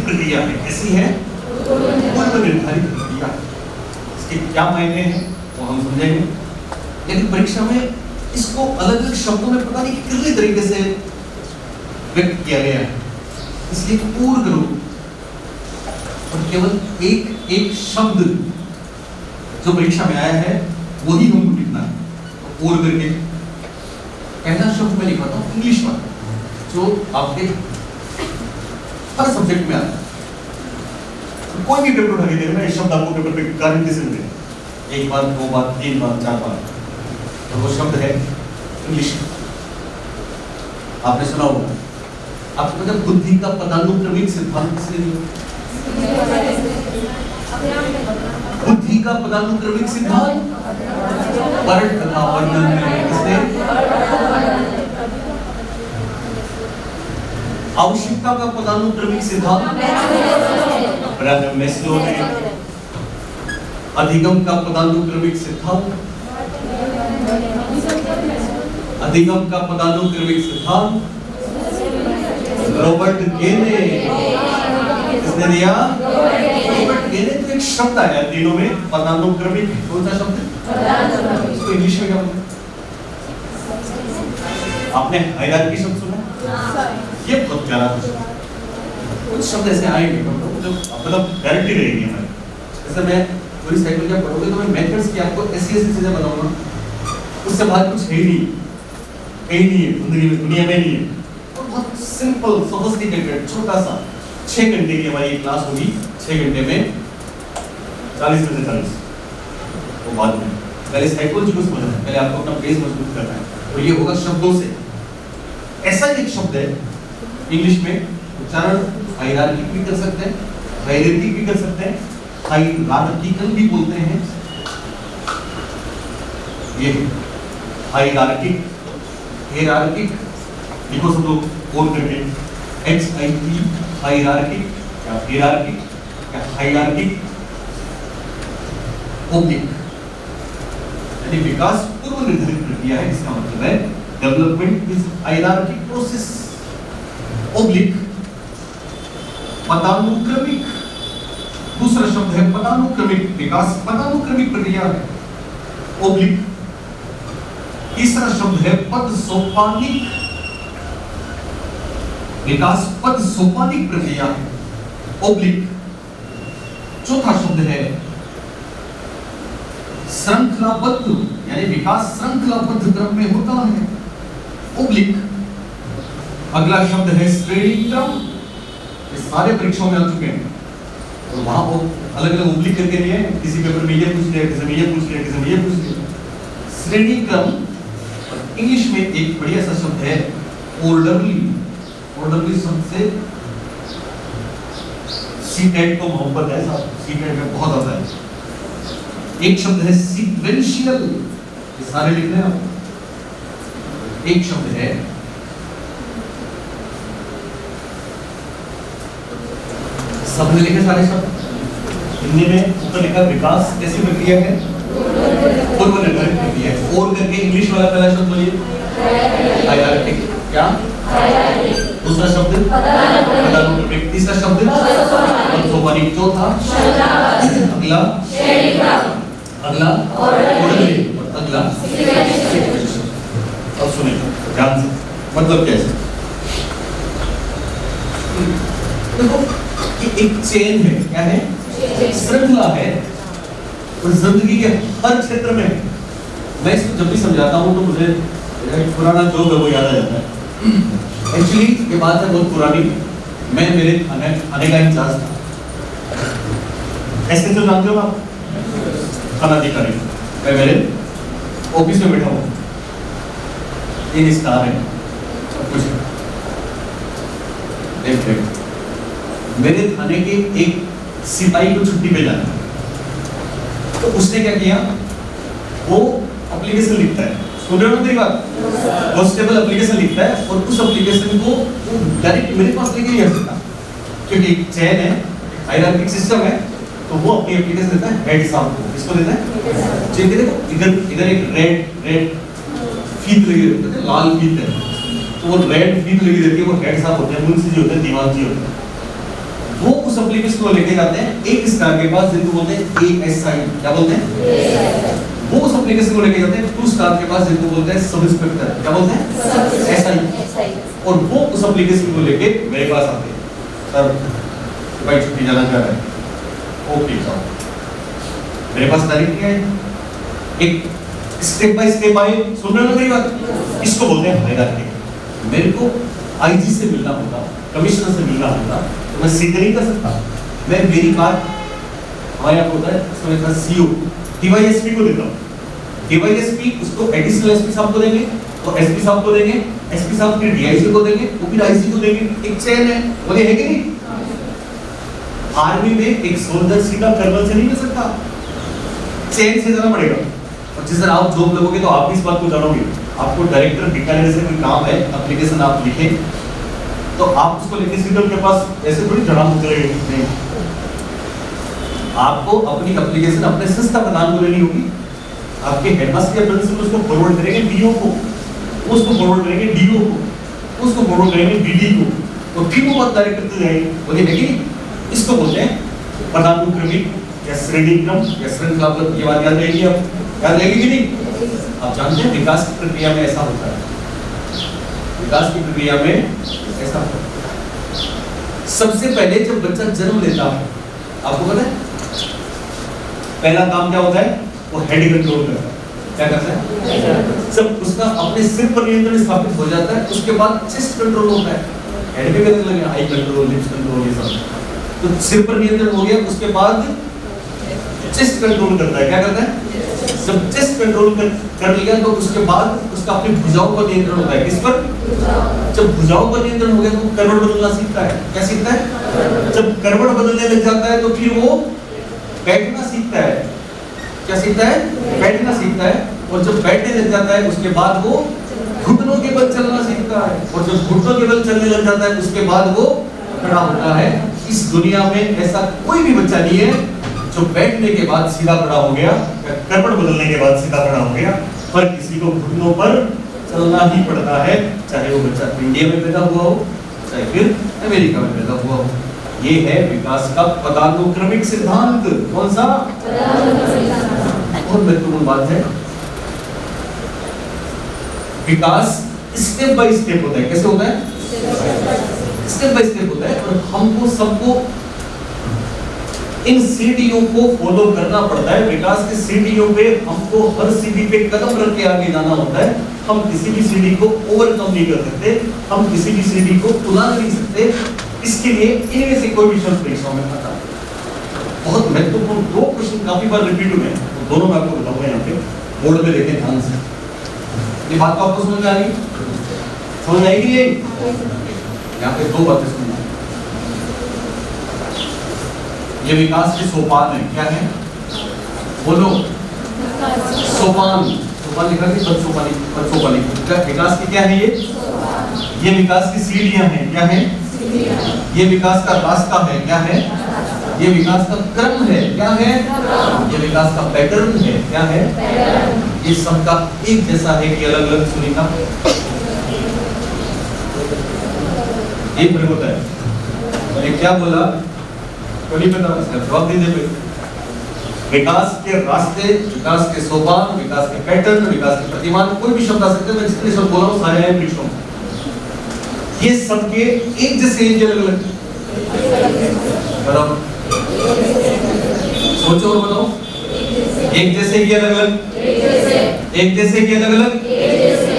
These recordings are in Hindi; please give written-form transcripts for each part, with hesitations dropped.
निर्धारित प्रक्रिया है। कैसी है? पूर्व निर्धारित प्रक्रिया। इसके क्या मायने हैं वो हम समझेंगे, लेकिन परीक्षा में इसको अलग अलग शब्दों में पता नहीं कितने तरीके से व्यक्त किया गया है, इसलिए पूर्व रूप और केवल एक एक शब्द जो परीक्षा में आया है वही हमको लिखना है। पूर्व करके पहला शब्द मैं लिखा था इंग्लिश वाला जो आपके हर सब्जेक्ट में आता है। तो कोई भी पेपर उठा के देखना, ये शब्द आपको पेपर पे गारंटी से मिलेगा, एक बार, दो बार, तीन बार, चार बार। तो वो शब्द है इंग्लिश। आपने सुना होगा, आपको पता बुद्धि का पदानुक्रमिक सिद्धांत से, बुद्धि का पदानुक्रमिक सिद्धांत वर्ण तथा वर्णन में किसने? आवश्यकता का पदानुक्रमिक सिद्धांत मैस्लो ने। अधिगम का पदानुक्रमिक सिद्धांत, अधिगम का पदानुक्रमिक सिद्धांत रॉबर्ट गे ने। किसने दिया? रॉबर्ट गे ने। तो एक शब्द आया तीनों में पदानुक्रमिक, कौन सा शब्द? इसको इंग्लिश में क्या बोलते हैं? आपने हायरार्की शब्द सुना? ये बहुत प्यारा कुछ शब्द ऐसे आएंगे मतलब गारंटी रहेगी हमारी। जैसे मैं पूरी साइकिल पढ़ोगे तो मैं मेथड्स की आपको ऐसी ऐसी चीजें बताऊंगा, उससे बात कुछ है ही नहीं, कहीं नहीं है जिंदगी में, दुनिया में नहीं है। और बहुत सिंपल सोफिस्टिकेटेड छोटा सा 6 घंटे की हमारी क्लास होगी, 6 घंटे में 40 में से 40। वो बाद में पहले साइकोलॉजी को समझना है, पहले आपको अपना बेस मजबूत करना है, और ये होगा शब्दों से। ऐसा एक शब्द है इंग्लिश में, उच्चारण हायरार्किक भी कर सकते हैं, हायरार्किक भी कर सकते हैं, हायरार्किकल भी बोलते हैं। ये हायरार्किक, हायरार्किक लिखो सब लोग बोल करके, HIT हायरार्किक या हायरार्किक या हायरार्किक ओब्लिक, यानी विकास पूर्व निर्धारित प्रक्रिया है। इसका मतलब है development is hierarchic process. Oblique पदानुक्रमिक, दूसरा शब्द है पदानुक्रमिक विकास, पदानुक्रमिक प्रक्रिया है ओब्लिक। तीसरा शब्द है पद सोपानिक विकास, पद सोपानिक प्रक्रिया है ओब्लिक। चौथा शब्द है श्रृंखलाबद्ध, यानी विकास श्रृंखलाबद्ध क्रम में होता है ओब्लिक। अगला शब्द है श्रेणी क्रम, ये सारे परीक्षाओं में आ चुके हैं, और वहां वो अलग अलग ओब्लिक करके लिए, किसी पेपर में ये पूछ लिया, किसी में ये पूछ लिया, किसी में ये पूछ लिया। श्रेणी क्रम। इंग्लिश में एक बढ़िया सा शब्द है ऑर्डरली, ऑर्डरली शब्द से सीटेट को मोहब्बत है साहब, सीटेट में बहुत आता है। एक शब्द है सीक्वेंशियल, ये सारे लिख रहे हैं आप। एक शब्द है सबने लिखे सारे शब्द, हिंदी में ऊपर लिखा विकास कैसी प्रक्रिया है? पूर्व निर्धारित प्रक्रिया है। और करके इंग्लिश वाला पहला शब्द बोलिए हायरार्किक, क्या? दूसरा शब्द पदानुक्रमिक, तीसरा शब्द सोपानिक, चौथा अगला अगला ऑर्डरली, और अगला। अब सुनिए ध्यान से, मतलब कैसे? देखो एक चेन है, क्या है? श्रृंखला है, और जिंदगी के हर क्षेत्र में। मैं इसको जब भी समझाता हूँ तो मुझे एक पुराना जोक है वो याद आ जाता है। एक्चुअली ये बात है बहुत पुरानी। मैं मेरे थाने का इंचार्ज था, ऐसे तो जानते हो आप, थाना अधिकारी। मैं मेरे ऑफिस में बैठा हूँ, 3 स्टार है, कुछ देख मेरे थाने के एक सिपाही को छुट्टी पे जाना, तो उसने क्या किया, वो एप्लीकेशन लिखता है, सुन रहे हो मेरी बात? कांस्टेबल एप्लीकेशन लिखता है, और उस एप्लीकेशन को डायरेक्ट मेरे पास लेके नहीं आ सकता, क्योंकि एक चेन है, हायरार्किक सिस्टम है। तो वो अपनी एप्लीकेशन देता है हेड साहब को। किसको देता है? चेन देखो, इधर एक रेड फीत लगी रहती है, लाल फीत है, तो वो रेड फीत लगी रहती है, वो हेड साहब होते हैं, मुंशी जी होते हैं, दीवान जी होते हैं। वो उस एप्लीकेशन को लेके जाते हैं एक स्टार के पास, जिनको बोलते हैं ASI। क्या बोलते हैं? वो उस एप्लीकेशन को लेके जाते हैं 2 स्टार के पास, जिनको बोलते हैं सब इंस्पेक्टर। क्या बोलते हैं? SI। और वो उस एप्लीकेशन को लेके मेरे पास आते हैं, सर भाई छुट्टी जाना चाह रहा है। ओके सर, मेरे पास तारीख है, एक स्टेप बाय स्टेप आए, सुन रहे हो मेरी बात? इसको बोलते हैं हायरार्की। मेरे को आईजी से मिलना होता, कमिश्नर से मिलना होता, तो मैं सीधे नहीं कर सकता। मैं मेरी बात हमारे यहाँ होता है, इसमें मेरे पास सीओ DYSP को देता हूँ। DYSP उसको एडिशनल एसपी साहब को देंगे, तो एसपी साहब को देंगे, एसपी साहब फिर DIG को देंगे, वो फिर आईजी को देंगे। एक चेन है, बोले है कि नहीं? आर्मी में एक सोल्जर सीधा कर्नल से नहीं मिल सकता, चेन से जाना पड़ेगा। और जिस दिन आप जॉब लगोगे तो आप भी इस बात को जानोगे। आपको डायरेक्टर बीकानेर से कोई काम है, एप्लीकेशन आप लिखें, तो आप उसको लेके सीधे उनके पास ऐसे थोड़ी झड़ाम उतरेगी। नहीं, आपको अपनी एप्लीकेशन अपने संस्था प्रधान को लेनी होगी। आपके हेडमास्टर या प्रिंसिपल उसको फॉरवर्ड करेंगे डीओ को, उसको फॉरवर्ड करेंगे डीओ को, उसको फॉरवर्ड करेंगे डीडी को, तो फिर वो बात डायरेक्टर तक जाएगी। बोलिए है कि इसको बोलते हैं पदानुक्रमिक या श्रेणी क्रम या श्रृंखलाबद्ध। ये बात याद रहेगी, अब याद रहेगी कि नहीं? आप जानते हैं विकास की प्रक्रिया में ऐसा होता है, विकास की प्रक्रिया में ऐसा होता है। सबसे पहले जब बच्चा जन्म लेता है, आपको पता है पहला काम क्या होता है? वो हेड कंट्रोल करता है। क्या करता है? जब उसका अपने सिर पर नियंत्रण स्थापित हो जाता है, उसके बाद चेस्ट कंट्रोल होता है। हेड पे करने लगे, आई कंट्रोल, लिप्स कंट्रोल, ये सब। तो सिर पर नियंत्रण हो गया, उसके बाद चेस्ट कंट्रोल करता है। क्या करता है? जब चेस्ट कंट्रोल कर लिया तो उसके बाद उसका अपनी भुजाओं पर नियंत्रण होता है। किस पर? जब भुजाओं पर नियंत्रण हो गया तो करवट बदलना सीखता है। क्या सीखता है? जब करवट बदलने लग जाता है तो फिर वो बैठना सीखता है। क्या सीखता है? बैठना सीखता है। और जब बैठने लग जाता है उसके बाद वो घुटनों के बल चलना सीखता है। और जब घुटनों के बल चलने लग जाता है उसके बाद वो खड़ा होता है। इस दुनिया में ऐसा कोई भी बच्चा नहीं है जो बैठने के बाद सीधा खड़ा हो गया या करवट बदलने के बाद सीधा खड़ा हो गया, पर किसी को घुटनों पर चलना ही पड़ता है, चाहे वो बच्चा इंडिया में पैदा हुआ हो, चाहे फिर अमेरिका में पैदा हुआ हो। ये है विकास का पदानुक्रमिक सिद्धांत। कौन सा? बहुत महत्वपूर्ण बात है। विकास स्टेप बाय स्टेप होता है। कैसे होता है? स्टेप बाय स्टेप होता है। और हमको सबको इन सीढ़ियों को फॉलो करना पड़ता है। विकास की सीढ़ियों पे हमको हर सीढ़ी पे कदम रख के आगे जाना होता है। हम किसी भी सीढ़ी को ओवरकम नहीं कर सकते, हम किसी भी सीढ़ी को उलांघ नहीं सकते। इसके लिए इनमें से कोई भी शब्द परीक्षाओं में आता है। बहुत महत्वपूर्ण 2 क्वेश्चन काफी बार रिपीट हुए हैं, तो दोनों मैं आपको बताऊंगा। यहाँ पे बोर्ड पे देखें ध्यान से। ये बात तो आपको समझ में आ रही? समझ आएगी? ये यहाँ पे 2 बातें सुनना। ये विकास के सोपान है। क्या है? बोलो। सोपान। सोपान लिखा कि सोपानी। विकास की क्या है? ये विकास की सीढ़ियां हैं। क्या है? ये विकास का रास्ता है। क्या है? ये विकास का क्रम है। क्या है? ये विकास का पैटर्न है। क्या है? ये सबका एक जैसा है कि अलग अलग सुनेगा? ये फर्क होता है। मैंने क्या बोला? नहीं पता, जवाब नहीं दे पाए। विकास के रास्ते, विकास के सोपान, विकास के पैटर्न, विकास के प्रतिमान, कोई भी शब्द आ सकते हैं। मैं जितने शब्द बोला हूँ सारे हैं परीक्षाओं में। ये सबके एक जैसे हैं, अलग अलग। बताओ, सोचो और बताओ। एक जैसे कि अलग अलग? एक जैसे कि अलग अलग?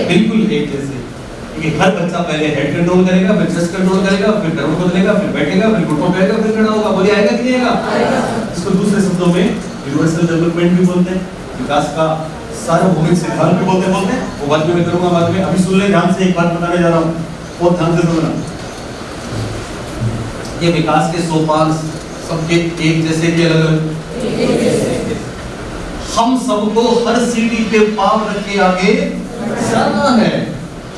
बिल्कुल एक जैसे। हर बच्चा पहले हेड कंट्रोल करेगा, फिर चेस्ट कंट्रोल करेगा, फिर करवट बदलेगा, फिर बैठेगा, फिर घुटनों पे आएगा, फिर खड़ा होगा। बोलिए आएगा कि नहीं आएगा? इसको दूसरे शब्दों में यूनिवर्सल डेवलपमेंट भी बोलते हैं, विकास का सार्वभौमिक सिद्धांत भी बोलते हैं। वो बात मैं करूंगा बाद में। अभी सुन ले ध्यान से, एक बात बताने जा रहा हूँ, बहुत ध्यान से सुनना। ये विकास के सोपान सबके एक जैसे कि अलग अलग? हम सबको हर सीढ़ी पे पांव रख के आगे जाना है,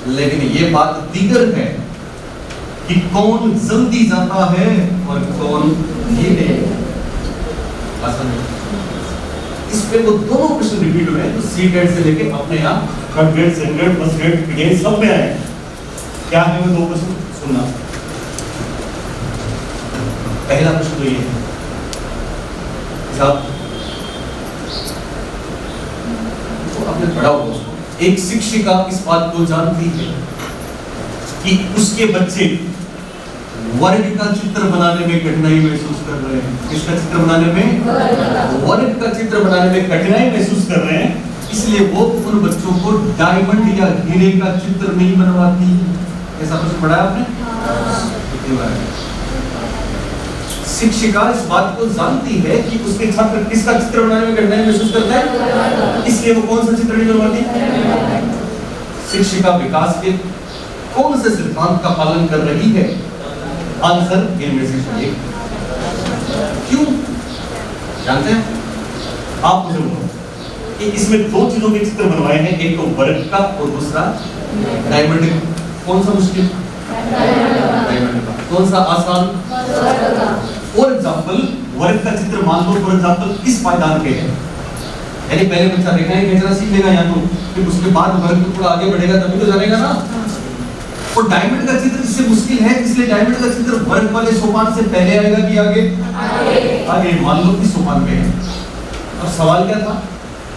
लेकिन ये बात दीगर है कि कौन जल्दी जाता है और कौन धीरे। इस पे वो दोनों क्वेश्चन रिपीट हुए हैं, तो सी ग्रेड से लेके अपने यहाँ third grade, second grade, first grade, grade सब में आए। क्या है वो 2 क्वेश्चन? सुनना। पहला प्रश्न तो ये है साहब, तो आपने पढ़ा होगा उसको, एक शिक्षिका इस बात को जानती है कि उसके बच्चे वर्ग का चित्र बनाने में कठिनाई महसूस कर रहे हैं। किसका चित्र बनाने में? वर्ग का चित्र बनाने में कठिनाई महसूस कर रहे हैं, इसलिए वो उन बच्चों को डायमंड या हीरे का चित्र नहीं बनवाती। ऐसा कुछ पढ़ा आपने? शिक्षिका इस बात को जानती है कि उसके छात्र किसका चित्र बनाने में कठिनाई महसूस करते हैं, इसलिए वो कौन सा चित्र नहीं बनवाती? शिक्षिका विकास के कौन से सिद्धांत का पालन कर रही है? आंसर इनमें से एक। क्यों जानते हैं आप? मुझे बोलो कि इसमें दो चीजों के चित्र बनवाए हैं, एक तो वर्ग का और दूसरा डायमंड का। कौन सा मुश्किल? डायमंड का। कौन सा आसान? फॉर एग्जाम्पल वर्ग का चित्र मान लो फॉर एग्जाम्पल इस पायदान पे है, यानी पहले बच्चा रेखाएं खींचना सीख लेगा या तो फिर उसके बाद वर्ग थोड़ा आगे बढ़ेगा तभी तो जानेगा ना। और डायमंड का चित्र इससे मुश्किल है, इसलिए डायमंड का चित्र वर्ग वाले सोपान से पहले आएगा कि आगे? आगे। मान लो कि सोपान पे है। अब सवाल क्या था?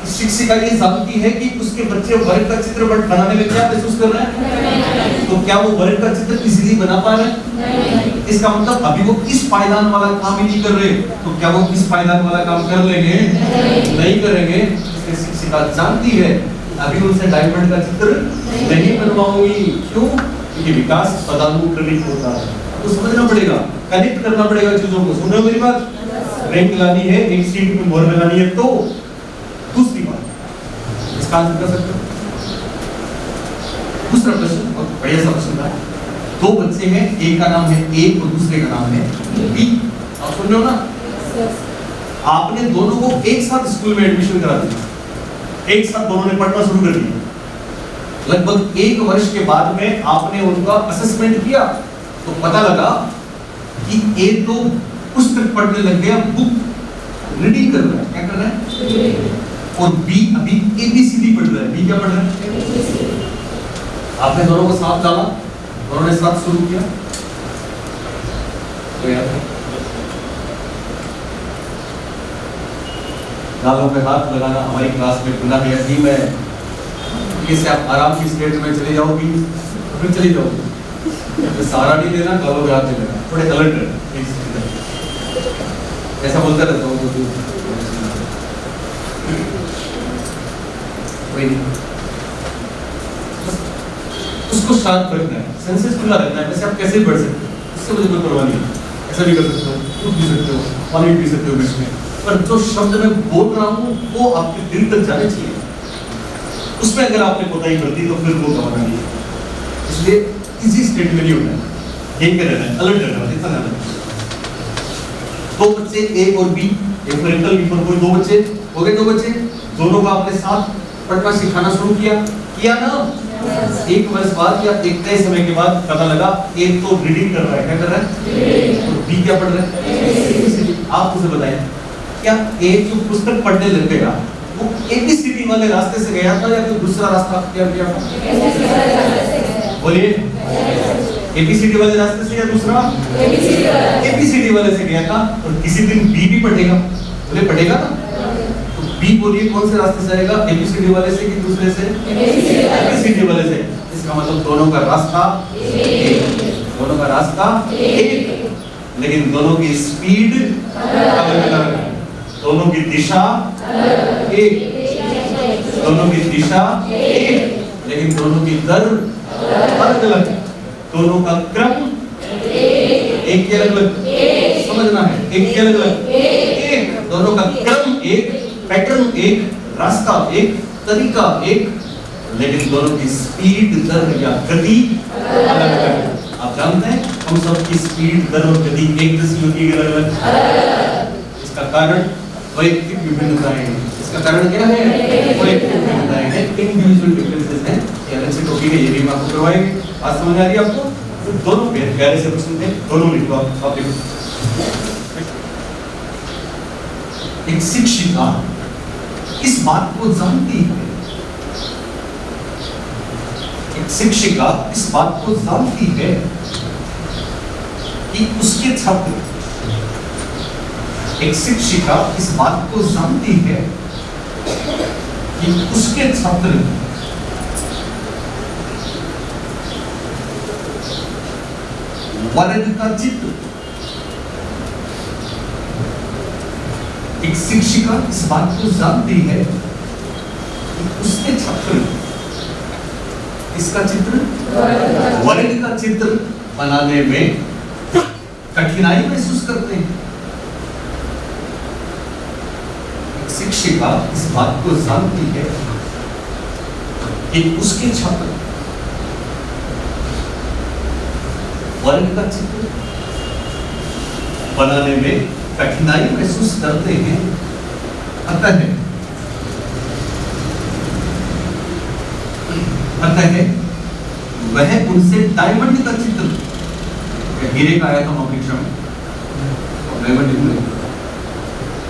शिक्षिका ये जानती है कि उसके बच्चे वर्ग का चित्र बनाने में क्या महसूस कर रहे हैं, तो क्या वो वर्ग का चित्र इजीली बना पा रहे हैं? इसका मतलब अभी वो इस पायदान वाला काम ही नहीं कर रहे, तो क्या वो इस पायदान वाला काम कर लेंगे? नहीं करेंगे। इसलिए शिक्षिका जानती है अभी उनसे डायमंड का चित्र नहीं बनवाऊंगी। क्यों? क्योंकि विकास पदानुक्रमिक होता है, तो समझना पड़ेगा, कनेक्ट करना पड़ेगा चीजों को। सुन रहे हो मेरी बात? रैंक लानी है, एक सीट में मोहर लगानी है, तो दूसरी बात इसका आंसर कर सकते हो। दूसरा प्रश्न बहुत बढ़िया सा प्रश्न था। दो बच्चे हैं, एक का नाम है ए और दूसरे का नाम है बी। आप सुन रहे हो ना? आपने दोनों को एक साथ स्कूल में एडमिशन करा दिया, एक साथ दोनों ने पढ़ना शुरू कर दिया। लगभग 1 वर्ष के बाद में आपने उनका असेसमेंट किया तो पता लगा कि ए तो पुस्तक पढ़ने लग गया, बुक रीडिंग कर रहा है। क्या कर रहा है? और बी अभी एबीसीडी पढ़ रहा है। बी क्या पढ़ रहा है? आपने दोनों को साथ डाला, दोनों ने साथ शुरू किया, तो यार गालों पे हाथ लगाना हमारी क्लास में गुनाह है। जी मैं इससे आप आराम की स्टेट में चले जाओगी फिर चली जाओगी, तो सहारा नहीं देना, गालों पे हाथ नहीं देना, थोड़े अलर्ट रहना। ऐसा बोलता रहता हूँ उसको शांत रखना है, सेंसेस खुला रखना है। वैसे आप कैसे बढ़ सकते हो, इससे मुझे कोई परवाह नहीं है। ऐसा भी कर सकते हो, दूध पी सकते हो, पानी पी सकते हो बीच में, पर जो शब्द मैं बोल रहा हूँ वो आपके दिल तक जाने चाहिए। उसमें अगर आपने कोताही बरती तो फिर वो गवाना नहीं है। इसलिए इसी स्टेट में नहीं होना है, यही कर रहना है, अलर्ट रहना है, इतना जाना है। दो बच्चे ए और बी, एक for example B for boy, दो बच्चे हो गए। दो बच्चे दोनों को आपने साथ पढ़ना सिखाना शुरू किया ना। 1 वर्ष बाद या एक तय समय के बाद पता लगा एक तो रीडिंग कर रहा है, क्या कर रहा है, और बी क्या पढ़ रहा है। आप मुझे बताएं, क्या ए जो पुस्तक पढ़ने लग गया वो एबीसीडी वाले रास्ते से गया था या कोई दूसरा रास्ता अख्तियार किया था? बोलिए, एबीसीडी वाले रास्ते से या दूसरा? एबीसीडी वाले से गया था। और किसी दिन बी भी पढ़ेगा, बोले पढ़ेगा ना, तो बी बोलिए कौन से रास्ते से आएगा, एबीसीडी वाले से कि दूसरे से? एबीसीडी वाले से। इसका मतलब दोनों का रास्ता एक, दोनों का रास्ता एक, लेकिन दोनों की स्पीड अलग-अलग, दोनों की दिशा एक, दोनों की दिशा एक, लेकिन दोनों की दर अलग-अलग, दोनों का क्रम एक के अलग-अलग, समझना है, एक के अलग-अलग, एक, दोनों का क्रम एक, पैटर्न एक, रास्ता एक, तरीका एक, लेकिन दोनों की स्पीड, दर या गति अलग-अलग। आप जानते हैं हम सब की स्पीड, दर और गति एक जैसी होती है, अलग-अलग। इसका कारण वैयक्तिक विभिन्नताएं हैं। इसका कारण क्या है? वैयक्तिक विभिन्नताएं हैं, इंडिविजुअल डिफरेंसेस हैं। ये अलग से टॉपिक है, ये भी हम आपको करवाएंगे। आज समझ आ रही है आपको? तो दोनों प्यारे से प्रश्न थे, दोनों लिखो आप लिखो। एक शिक्षिका इस बात को जानती है, एक शिक्षिका इस बात को जानती है कि उसके छात्र एक शिक्षिका इस बात को जानती है कि उसके छात्र वर्ग का चित्र, एक शिक्षिका इस बात को जानती है कि उसके छात्र इसका चित्र, वर्ग का चित्र बनाने में कठिनाई महसूस करते हैं। एक शिक्षिका इस बात को जानती है कि उसके छात्र वर्ग का चित्र बनाने में कठिनाई महसूस करते हैं। अतः वह उनसे डायमंड का चित्र, हीरे का आया था परीक्षा में,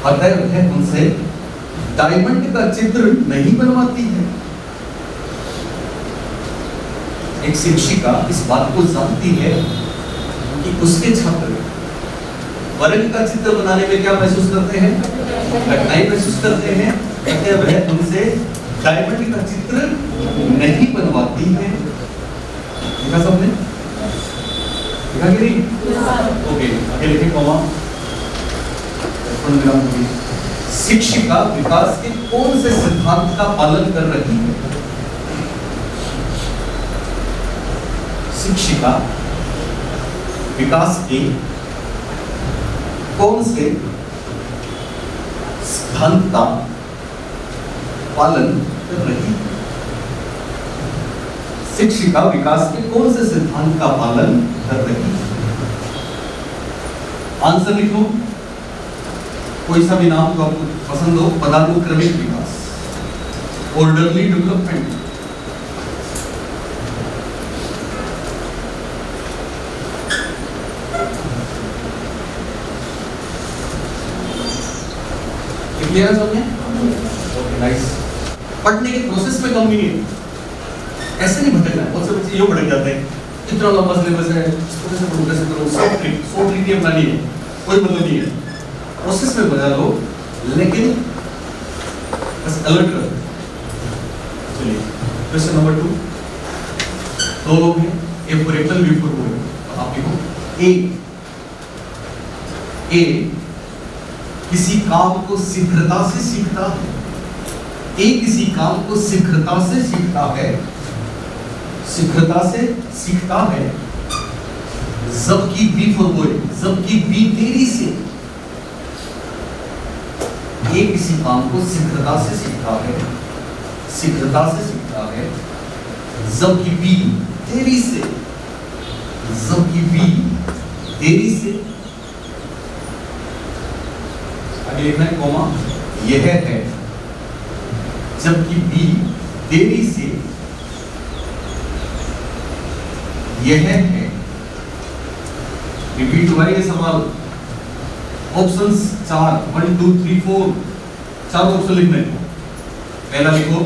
अतः वह उनसे डायमंड का चित्र नहीं बनवाती है। एक शिक्षिका इस बात को जानती है कि उसके छात्र वर्ग का चित्र बनाने में क्या महसूस करते हैं, कठिनाई महसूस करते हैं। अतः वह उनसे डायमंड का चित्र नहीं बनवाती है। देखा सबने? देखा कि नहीं? ओके, आगे लिखे कॉमा। शिक्षिका विकास के कौन से सिद्धांत का पालन कर रही है? शिक्षिका विकास के कौन से सिद्धांत का पालन कर रही है? शिक्षिका विकास के कौन से सिद्धांत का पालन कर रही है? आंसर लिखो, कोई सा भी नाम जो आपको पसंद हो। पदानुक्रमिक विकास, ऑर्डरली डेवलपमेंट, क्लियर समझे? Okay, nice. पढ़ने के प्रोसेस में कम नहीं है, ऐसे नहीं भटकना है। बहुत से बच्चे ये भटक जाते हैं, इतना लंबा सिलेबस है, कैसे पढ़ूं कैसे करूं, सौ ट्रिक अपनानी है, कोई मतलब नहीं है। प्रोसेस में बजा लो, लेकिन बस अलर्ट रहो। चलिए क्वेश्चन नंबर 2, दो लोग हैं, A for apple, B for boy. आप लिखो ए किसी काम को शीघ्रता से सीखता है। ए किसी काम को शीघ्रता से सीखता है, शीघ्रता से सीखता है, जबकि बी फॉर बॉय, जबकि बी देरी से। ए किसी काम को शीघ्रता से सीखता है, शीघ्रता से सीखता है, जबकि बी देरी से, जबकि बी देरी से। आगे लिखना है कॉमा, यह है, जबकि बी देरी से, यह है। रिपीट हुआ ये सवाल। ऑप्शंस 4, 1 2 3 4, 4 ऑप्शन लिखने। पहला लिखो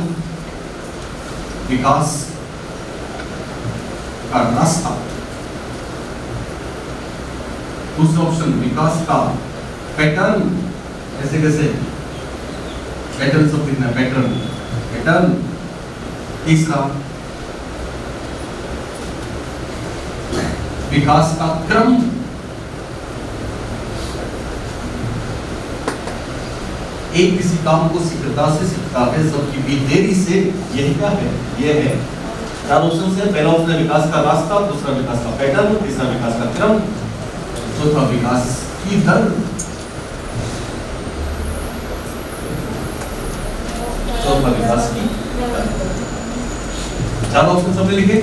विकास का रास्ता, दूसरा ऑप्शन विकास का पैटर्न, कैसे कैसे पैटर्न सब लिखना है, पैटर्न पैटर्न। तीसरा विकास का क्रम, एक किसी काम को शीघ्रता से सीखता है, जबकि बी देरी से। यही क्या है, यह है। 4 ऑप्शन है। पहला ऑप्शन है विकास का रास्ता, दूसरा विकास का पैटर्न, तीसरा विकास का क्रम, चौथा विकास की दर, चौथा विकास की दर। 4 ऑप्शन सबने लिखे।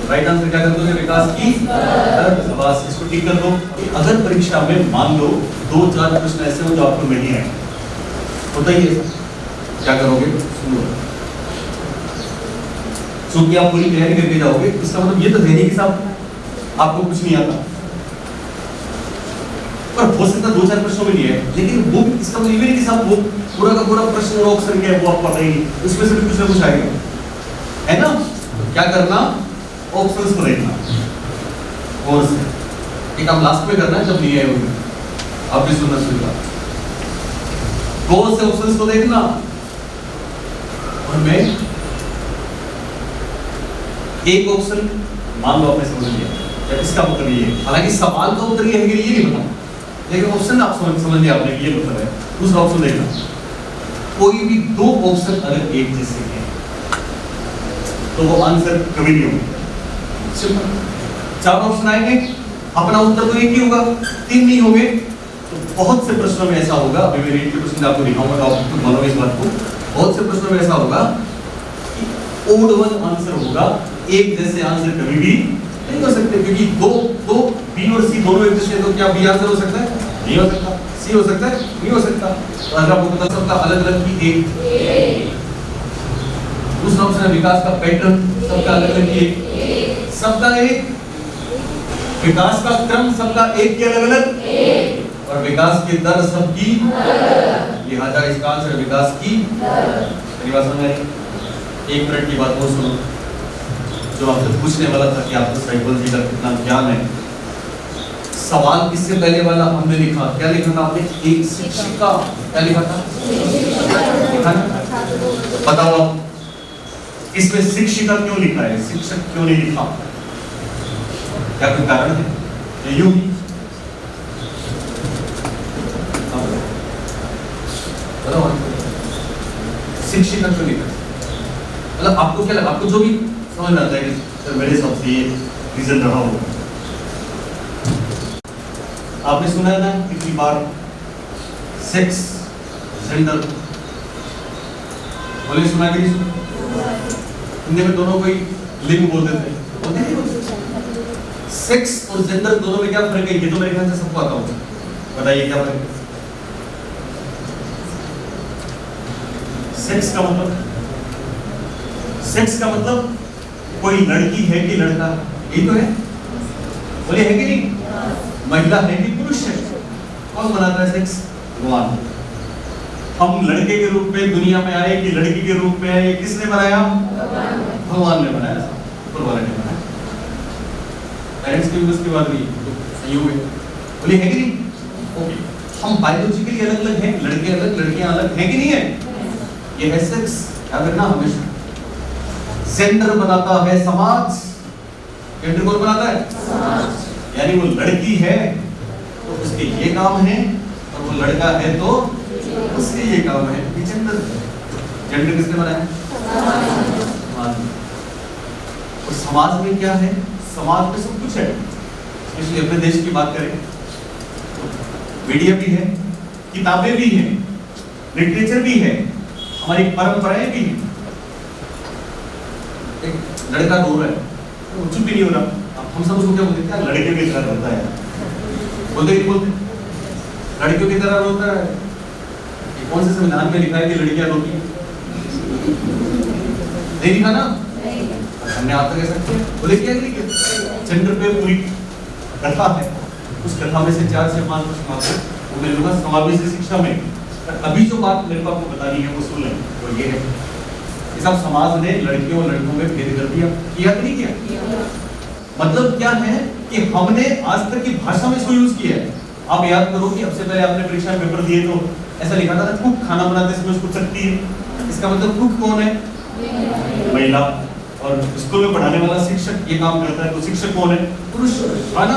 राइट आंसर क्या कर दोगे, विकास की दर। बस इसको टिक कर दो। अगर परीक्षा में मान लो 2-4 प्रश्न ऐसे हो जो आपको नहीं आए, बताइए क्या करोगे? सुनो, क्योंकि आप पूरी तैयारी करके जाओगे, इसका मतलब ये तो है नहीं कि साहब आपको कुछ नहीं आता। और हो सकता 2-4 प्रश्नों में नहीं है, लेकिन वो इसका मतलब ये नहीं कि साहब वो पूरा का पूरा प्रश्न और ऑप्शन क्या है वो आप पढ़ रहे हैं, उसमें से भी कुछ ना कुछ आएगा, है ना? तो क्या करना, ऑप्शंस को देखना और एक आप लास्ट में करना है जब नहीं आए होंगे, आप भी सुनना शुरू करो। गौर से ऑप्शंस को देखना। और मैं एक ऑप्शन मान लो आपने समझ लिया, इसका मतलब ये है, हालांकि सवाल का उत्तर ये है कि ये नहीं बताऊं, लेकिन ऑप्शन आप समझ लिया आपने ये मतलब है। दूसरा ऑप्शन देखना, कोई भी दो ऑप्शन अगर एक जैसे हैं तो वो आंसर कभी नहीं होगा। सिंपल, चार ऑप्शन आएंगे, अपना उत्तर तो एक ही होगा, तीन नहीं होंगे तो बहुत से प्रश्नों में ऐसा होगा, अभी मैं रीड के क्वेश्चन आपको दिखाऊंगा तो आप खुद मानोगे इस बात को, बहुत से प्रश्नों में ऐसा होगा कि ओड वन आंसर होगा, एक जैसे आंसर कभी भी नहीं हो सकते, क्योंकि दो बी और सी दोनों एक जैसे, तो क्या बी आंसर हो सकता है? नहीं हो सकता। सी हो सकता है? नहीं हो सकता। तो अगर आपको पता सबका अलग अलग की एक। दूसरा ऑप्शन है विकास का पैटर्न सबका अलग अलग की एक, सबका एक, विकास का क्रम सबका एक के अलग अलग, और विकास की दर सबकी, लिहाजा इसका आंसर है विकास की दर। बात समझ आई? एक मिनट की बात और सुनो, जो आपसे पूछने वाला था कि आपको साइकोलॉजी का कितना ज्ञान है। सवाल इससे पहले वाला हमने लिखा, क्या लिखा था आपने? एक शिक्षिका, क्या लिखा था? लिखा ना? बताओ आप, इसमें शिक्षिका क्यों लिखा है, शिक्षक क्यों नहीं लिखा? क्या कोई कारण है? यूं बताओ, शिक्षिका क्यों लिखा? मतलब आपको क्या लगा, आपको जो भी समझ में आता है कि सर मेरे हिसाब से ये रीजन रहा होगा। आपने सुना है ना कितनी बार सेक्स, जेंडर, बोले सुना कि नहीं सुना? हिंदी में दोनों कोई लिंग बोल देते हैं। सेक्स और जेंडर दोनों में क्या फर्क है? ये तो मेरे ख्याल से सबको आता होगा, बताइए क्या फर्क है? सेक्स का मतलब कोई लड़की है कि लड़का, यही तो है, बोले है कि नहीं? महिला है कि पुरुष है? कौन बनाता है सेक्स? भगवान। हम लड़के के रूप में दुनिया में आए कि लड़की के रूप में आए, किसने बनाया? भगवान ने बनाया, ऊपर वाले ने बनाया। पेरेंट्स की भी उसके बाद भी संयोग है, बोले है कि नहीं? ओके, हम बायोलॉजिकली अलग अलग हैं, लड़के अलग लड़कियां अलग हैं कि नहीं है? ये है सेक्स, याद रखना हमेशा। जेंडर बनाता है समाज। जेंडर कौन बनाता है? समाज। यानी वो लड़की है तो उसके ये काम है, और वो लड़का है तो उसके ये काम है। जेंडर, जेंडर किसने बनाया? समाज। और समाज में क्या है? समाज में सब कुछ है। इसलिए अपने देश की बात करें तो मीडिया भी है, किताबें भी हैं, लिटरेचर भी है, हमारी परंपराएं भी हैं। एक लड़का रो रहा है तो चुप भी नहीं हो रहा, हम सब उसको क्या बोलते हैं? लड़के की तरह रोता है, बोलते नहीं बोलते? लड़कियों की तरह रोता है। कौन से संविधान में लिखा है कि लड़कियां रोती हैं? नहीं लिखा ना? हमने आप तक कह सकते हैं, बोले क्या लिखे? जेंडर पे पूरी कथा है, उस कथा में से 4 से 5 प्रश्न आते हैं, वो मैं लूंगा समावेशी शिक्षा में। अभी जो बात मेरे को आपको बतानी है वो सुन लें, वो ये है कि सब समाज ने लड़कियों और लड़कों में भेद कर दिया, किया कि नहीं किया? मतलब क्या है कि हमने आज तक की भाषा में इसको यूज किया है। आप याद करो कि सबसे पहले आपने परीक्षा में पेपर दिए तो ऐसा लिखा था कुक खाना बनाते समय उसको चखती है, इसका मतलब कुक कौन है? महिला। और स्कूल में पढ़ाने वाला शिक्षक ये काम करता है, तो शिक्षक कौन है? पुरुष, है ना?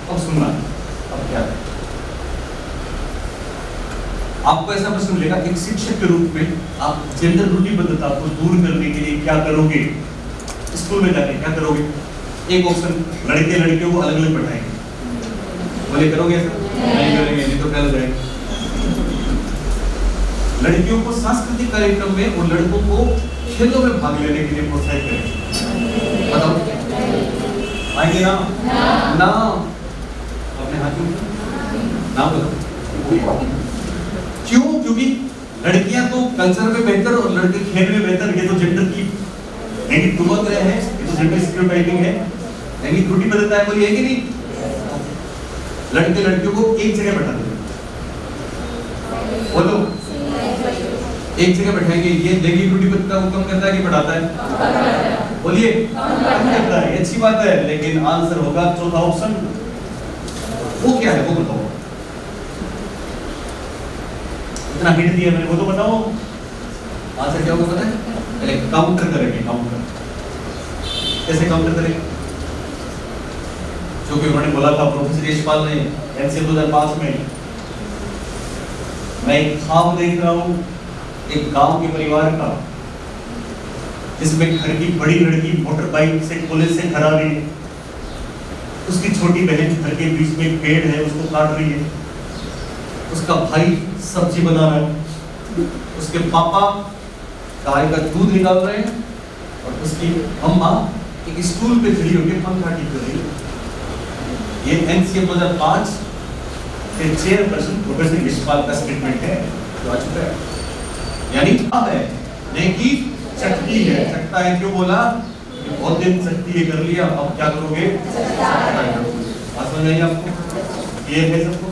अब सुनना, अब क्या है, आपको ऐसा प्रश्न मिलेगा एक शिक्षक के रूप में आप जेंडर रूढ़िबद्धता को दूर करने के लिए क्या करोगे? स्कूल में जाके क्या करोगे? एक ऑप्शन, लड़के लड़कियों को अलग अलग पढ़ाएंगे, बोले करोगे ऐसा? नहीं करेंगे, नहीं तो क्या हो जाएगा? लड़कियों को सांस्कृतिक कार्यक्रम में और लड़कों को खेलों में भाग लेने के लिए प्रोत्साहित करें। बताओ आएंगे ना? ना, अपने हाथ में ना बताओ क्यों? क्योंकि लड़कियां तो कल्चर में बेहतर और लड़के खेल में बेहतर, ये तो जेंडर की नेगेटिव बात है, ये तो जेंडर स्टीरियोटाइपिंग है, यानी त्रुटि बदलता है, बोलिए कि नहीं? लड़के लड़कियों को एक जगह बैठा देते, बोलो एक जगह बैठाएंगे, ये देखिए त्रुटि बदलता है, वो कम करता है कि बढ़ाता है? बोलिए कम करता है, अच्छी बात है, लेकिन आंसर होगा चौथा ऑप्शन। वो क्या है वो बताओ? कितना हिट दिया मैंने वो तो बताओ। आंसर क्या होगा पता है? पहले काउंटर करेंगे, काउंटर कैसे काउंटर करेंगे? जो कि उन्होंने बोला था प्रोफेसर यशपाल ने एनसीए 2005 में, मैं एक ख्वाब देख रहा हूँ एक गांव के परिवार का जिसमें घर की बड़ी लड़की मोटर बाइक से पुलिस से खड़ा रही है, उसकी छोटी बहन घर के बीच में एक पेड़ है उसको काट रही है, उसका भाई सब्जी बना रहा है, उसके पापा गाय का दूध निकाल रहे हैं और उसकी अम्मा एक स्टूल पे खड़ी होकर पंखा ठीक कर रही है। ये एनसीए 2005 के चेयरपर्सन प्रोफेसर यशपाल का स्टेटमेंट है जो आ चुका है। यानी क्या है? नेकी शक्ति है। सकता है क्यों बोला? बहुत दिन शक्ति ये कर लिया, अब क्या करोगे? समझ में आई आपको? ये है सबको?